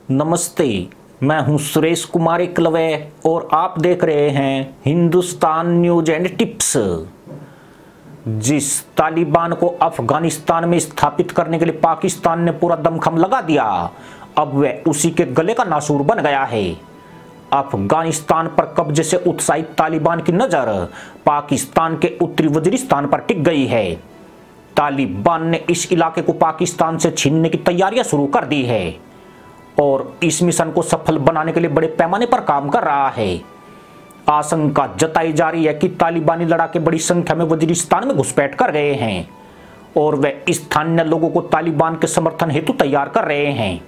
नमस्ते, मैं हूं सुरेश कुमार एकलवे और आप देख रहे हैं हिंदुस्तान न्यूज एंड टिप्स। जिस तालिबान को अफगानिस्तान में स्थापित करने के लिए पाकिस्तान ने पूरा दमखम लगा दिया, अब वह उसी के गले का नासूर बन गया है। अफगानिस्तान पर कब्जे से उत्साहित तालिबान की नजर पाकिस्तान के उत्तरी वजीरिस्तान पर टिक गई है। तालिबान ने इस इलाके को पाकिस्तान से छीनने की तैयारियां शुरू कर दी है और इस मिशन को सफल बनाने के लिए बड़े पैमाने पर काम कर रहा है। आशंका जताई जा रही है कि तालिबानी लड़ाके बड़ी संख्या में वजीरिस्तान में घुसपैठ कर गए हैं और वे स्थानीय लोगों को तालिबान के समर्थन हेतु तैयार कर रहे हैं।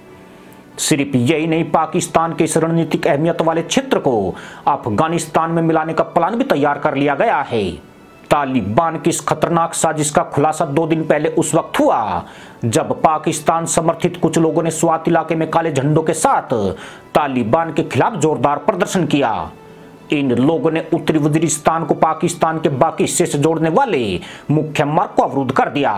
सिर्फ यही नहीं, पाकिस्तान के इस रणनीतिक अहमियत वाले क्षेत्र को अफगानिस्तान में मिलाने का प्लान भी तैयार कर लिया गया है। तालिबान की इस खतरनाक साजिश का खुलासा 2 दिन पहले उस वक्त हुआ जब पाकिस्तान समर्थित कुछ लोगों ने स्वात इलाके में काले झंडों के साथ तालिबान के खिलाफ जोरदार प्रदर्शन किया। इन लोगों ने उत्तरी वजीरिस्तान को पाकिस्तान के बाकी हिस्से से जोड़ने वाले मुख्य मार्ग को अवरुद्ध कर दिया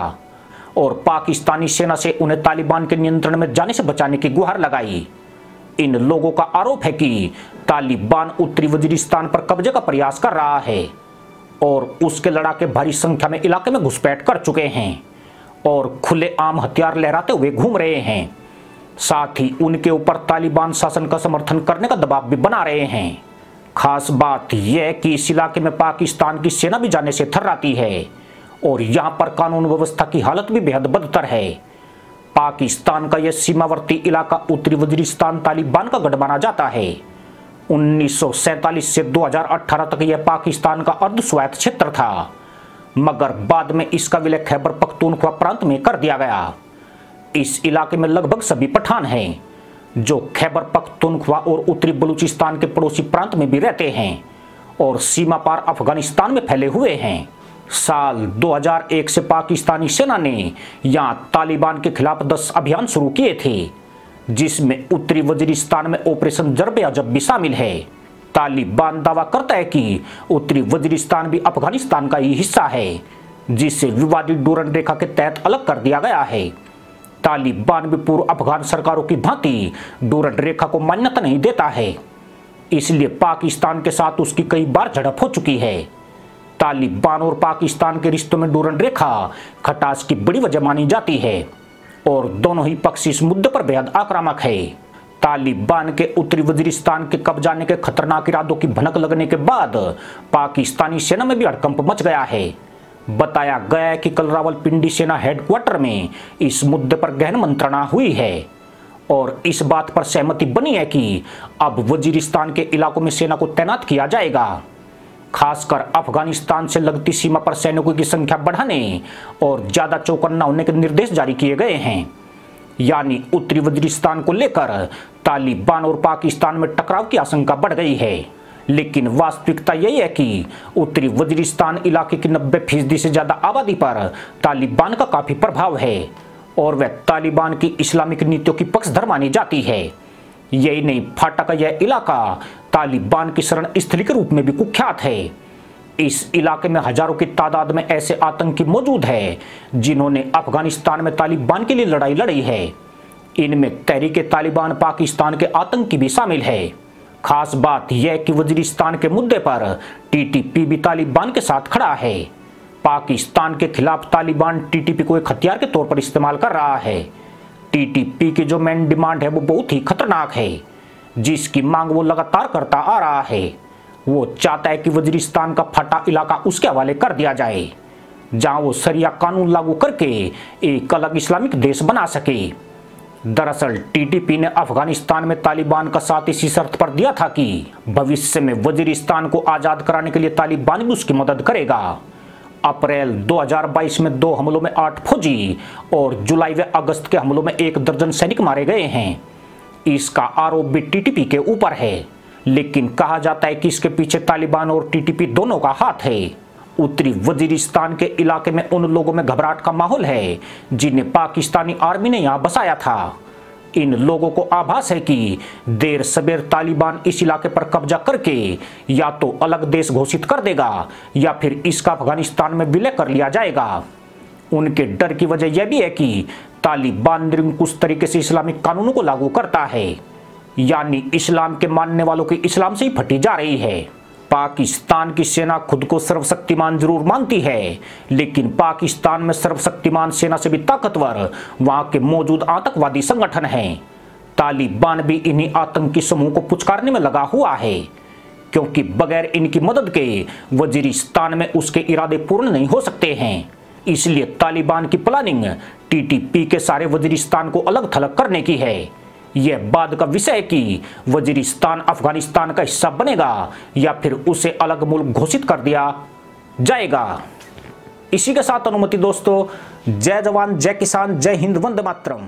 और पाकिस्तानी सेना से उन्हें तालिबान के नियंत्रण में जाने से बचाने की गुहार लगाई। इन लोगों का आरोप है कि तालिबान उत्तरी वजीरिस्तान पर कब्जे का प्रयास कर रहा है और उसके लड़ाके भारी संख्या में इलाके में घुसपैठ कर चुके हैं और खुलेआम हथियार लहराते हुए घूम रहे हैं। साथ ही उनके ऊपर तालिबान शासन का समर्थन करने का दबाव भी बना रहे हैं। खास बात यह कि इस इलाके में पाकिस्तान की सेना भी जाने से थर्राती है और यहाँ पर कानून व्यवस्था की हालत भी बेहद बदतर है। पाकिस्तान का यह सीमावर्ती इलाका उत्तरी वजीरिस्तान तालिबान का गढ़ माना जाता है। 1947 से 2018 तक यह पाकिस्तान का अर्ध स्वायत्त क्षेत्र था, मगर बाद में इसका विलय खैबर पख्तूनख्वा प्रांत में कर दिया गया। इस इलाके में लगभग सभी पठान हैं जो खैबर पख्तूनख्वा और उत्तरी बलूचिस्तान के पड़ोसी प्रांत में भी रहते हैं और सीमा पार अफगानिस्तान में फैले हुए हैं। साल 2001 से पाकिस्तानी सेना ने यहां तालिबान के खिलाफ 10 अभियान शुरू किए थे, जिसमें उत्तरी वजीरिस्तान में ऑपरेशन जर्ब-ए-अजब भी शामिल है। तालिबान दावा करता है कि उत्तरी वजीरिस्तान भी अफगानिस्तान का ही हिस्सा है, जिसे विवादित डूरन रेखा के तहत अलग कर दिया गया है। तालिबान भी पूर्व अफगान सरकारों की भांति डूरन रेखा को मान्यता नहीं देता है, इसलिए पाकिस्तान के साथ उसकी कई बार झड़प हो चुकी है। तालिबान और पाकिस्तान के रिश्तों में डूरन रेखा खटास की बड़ी वजह मानी जाती है और दोनों ही पक्ष इस मुद्दे पर बेहद आक्रामक है। तालिबान के उत्तरी वजीरिस्तान के कब्जाने के खतरनाक इरादों की भनक लगने के बाद पाकिस्तानी सेना में भी हड़कंप मच गया है। बताया गया है कि कल रावलपिंडी सेना हेडक्वार्टर में इस मुद्दे पर गहन मंत्रणा हुई है और इस बात पर सहमति बनी है कि अब वजीरिस्तान के इलाकों में सेना को तैनात किया जाएगा। खासकर अफगानिस्तान से लगती सीमा पर सैनिकों की संख्या बढ़ाने और ज्यादा चौकन्ना होने के निर्देश जारी किए गए हैं। यानी उत्तरी वजीरिस्तान को लेकर तालिबान और पाकिस्तान में टकराव की आशंका बढ़ गई है। लेकिन वास्तविकता यही है कि उत्तरी वजीरिस्तान इलाके की 90% से ज्यादा आबादी पर तालिबान का काफी प्रभाव है और वह तालिबान की इस्लामिक नीतियों की पक्षधर मानी जाती है। यही नहीं, फाटा का यह इलाका तालिबान की शरण स्थली के रूप में भी कुख्यात है। इस इलाके में हजारों की तादाद में ऐसे आतंकी मौजूद हैं जिन्होंने अफगानिस्तान में तालिबान के लिए लड़ाई लड़ी है। इनमें तहरीके तालिबान पाकिस्तान के आतंकी भी शामिल है। खास बात यह कि वजीरिस्तान के मुद्दे पर टीटीपी भी तालिबान के साथ खड़ा है। पाकिस्तान के खिलाफ तालिबान टीटीपी को एक हथियार के तौर पर इस्तेमाल कर रहा है। टीटीपी की जो मेन डिमांड है वो बहुत ही खतरनाक है, जिसकी मांग वो लगातार करता आ रहा है। वो चाहता है कि वजीरिस्तान का फटा इलाका उसके हवाले कर दिया जाए, जहां वो शरिया कानून लागू करके एक अलग इस्लामिक देश बना सके। दरअसल टीटीपी ने अफगानिस्तान में तालिबान का साथ इसी शर्त पर दिया था कि भविष्य में वजीरिस्तान को आजाद कराने के लिए तालिबान भी उसकी मदद करेगा। अप्रैल 2022 में 2 हमलों में 8 फौजी और जुलाई व अगस्त के हमलों में 1 दर्जन सैनिक मारे गए हैं। इसका आरोप भी टीटीपी के ऊपर है, लेकिन कहा जाता है कि इसके पीछे तालिबान और टीटीपी दोनों का हाथ है। उत्तरी वजीरिस्तान के इलाके में उन लोगों में घबराहट का माहौल है जिन्हें पाकिस्तानी आर्मी ने यहां बसाया था। इन लोगों को आभास है कि देर सबेर तालिबान इस इलाके पर कब्जा करके या तो अलग देश घोषित कर देगा या फिर इसका अफगानिस्तान में विलय कर लिया जाएगा। उनके डर की वजह यह भी है कि तालिबान निरंकुश तरीके से इस्लामिक कानूनों को लागू करता है, यानी इस्लाम के मानने वालों की इस्लाम से ही फटी जा रही है। पाकिस्तान की सेना खुद को सर्वशक्तिमान जरूर मानती है, लेकिन पाकिस्तान में सर्वशक्तिमान सेना से भी ताकतवर वहां के मौजूद आतंकवादी संगठन हैं। तालिबान भी इन्हीं आतंकी समूह को पुचकारने में लगा हुआ है, क्योंकि बगैर इनकी मदद के वजीरिस्तान में उसके इरादे पूर्ण नहीं हो सकते हैं। इसलिए तालिबान की प्लानिंग टीटीपी के सारे वजीरिस्तान को अलग थलग करने की है। यह बाद का विषय है कि वजीरिस्तान अफगानिस्तान का हिस्सा बनेगा या फिर उसे अलग मुल्क घोषित कर दिया जाएगा। इसी के साथ अनुमति दोस्तों, जय जवान जय किसान जय हिंद वंदे मातरम।